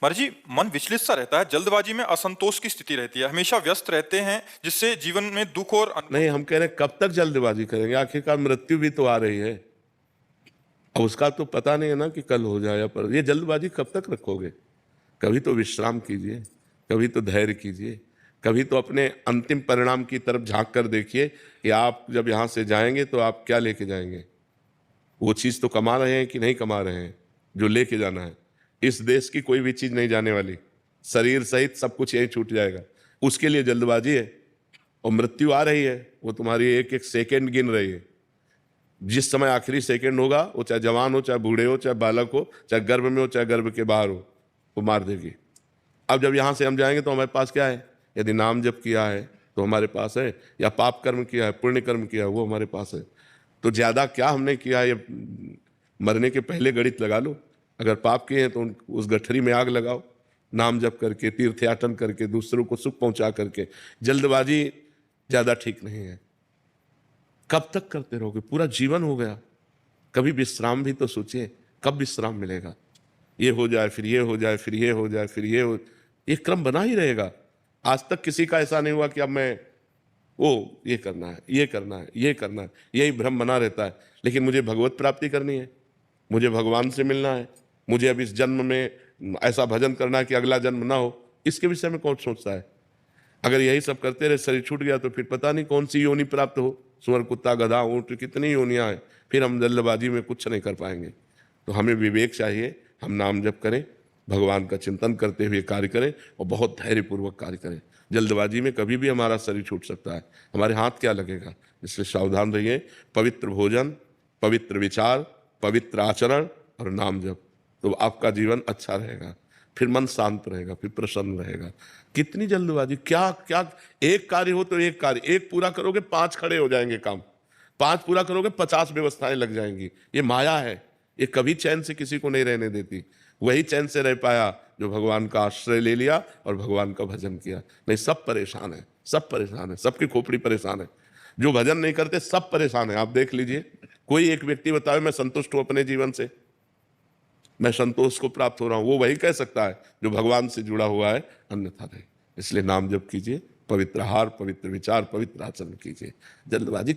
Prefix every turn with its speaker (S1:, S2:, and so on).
S1: महाराज जी, मन विचलित सा रहता है, जल्दबाजी में असंतोष की स्थिति रहती है, हमेशा व्यस्त रहते हैं, जिससे जीवन में दुख और
S2: नहीं, हम कह रहे हैं कब तक जल्दबाजी करेंगे? आखिरकार मृत्यु भी तो आ रही है। अब उसका तो पता नहीं है ना कि कल हो जाए या पर। ये जल्दबाजी कब तक रखोगे? कभी तो विश्राम कीजिए, कभी तो धैर्य कीजिए, कभी तो अपने अंतिम परिणाम की तरफ झांक कर देखिए कि आप जब यहाँ से जाएंगे तो आप क्या लेके जाएंगे। वो चीज़ तो कमा रहे हैं कि नहीं कमा रहे हैं जो लेके जाना है। इस देश की कोई भी चीज़ नहीं जाने वाली, शरीर सहित सब कुछ यहीं छूट जाएगा। उसके लिए जल्दबाजी है और मृत्यु आ रही है, वो तुम्हारी एक एक सेकेंड गिन रही है। जिस समय आखिरी सेकेंड होगा, वो चाहे जवान हो, चाहे बूढ़े हो, चाहे बालक हो, चाहे गर्भ में हो, चाहे गर्भ के बाहर हो, वो मार देगी। अब जब यहाँ से हम जाएंगे तो हमारे पास क्या है? यदि नाम जप किया है तो हमारे पास है, या पाप कर्म किया है, पुण्य कर्म किया है, वो हमारे पास है। तो ज़्यादा क्या हमने किया है, ये मरने के पहले गणित लगा लो। अगर पाप किए हैं तो उस गठरी में आग लगाओ, नाम जप करके, तीर्थयाटन करके, दूसरों को सुख पहुंचा करके। जल्दबाजी ज़्यादा ठीक नहीं है। कब तक करते रहोगे? पूरा जीवन हो गया। कभी विश्राम भी तो सोचिए, कब विश्राम मिलेगा? ये हो जाए, फिर ये हो जाए, फिर ये हो जाए, फिर ये हो, ये क्रम बना ही रहेगा। आज तक किसी का ऐसा नहीं हुआ कि अब मैं ये करना है, ये करना है, ये करना है, यही भ्रम बना रहता है। लेकिन मुझे भगवत प्राप्ति करनी है, मुझे भगवान से मिलना है, मुझे अब इस जन्म में ऐसा भजन करना है कि अगला जन्म ना हो। इसके विषय में कौन सोचता है? अगर यही सब करते रहे, शरीर छूट गया तो फिर पता नहीं कौन सी योनि प्राप्त हो। सुअर, कुत्ता, गधा, ऊंट, कितनी योनियां हैं। फिर हम जल्दबाजी में कुछ नहीं कर पाएंगे। तो हमें विवेक चाहिए, हम नाम जप करें, भगवान का चिंतन करते हुए कार्य करें और बहुत धैर्यपूर्वक कार्य करें। जल्दबाजी में कभी भी हमारा शरीर छूट सकता है, हमारे हाथ क्या लगेगा। इसलिए सावधान रहिए। पवित्र भोजन, पवित्र विचार, पवित्र आचरण और नाम जप, तो आपका जीवन अच्छा रहेगा। फिर मन शांत रहेगा, फिर प्रसन्न रहेगा। कितनी जल्दबाजी, क्या क्या। एक कार्य हो तो एक कार्य, एक पूरा करोगे 5 खड़े हो जाएंगे काम, 5 पूरा करोगे 50 व्यवस्थाएं लग जाएंगी। ये माया है, ये कभी चैन से किसी को नहीं रहने देती। वही चैन से रह पाया जो भगवान का आश्रय ले लिया और भगवान का भजन किया। नहीं, सब परेशान है, सब परेशान है, सबकी खोपड़ी परेशान है। जो भजन नहीं करते सब परेशान है। आप देख लीजिए, कोई एक व्यक्ति बताए मैं संतुष्ट हूं अपने जीवन से, मैं संतोष को प्राप्त हो रहा हूं, वो वही कह सकता है जो भगवान से जुड़ा हुआ है, अन्यथा नहीं। इसलिए नाम जप कीजिए, पवित्र आहार, पवित्र विचार, पवित्र आचरण कीजिए। जल्दबाजी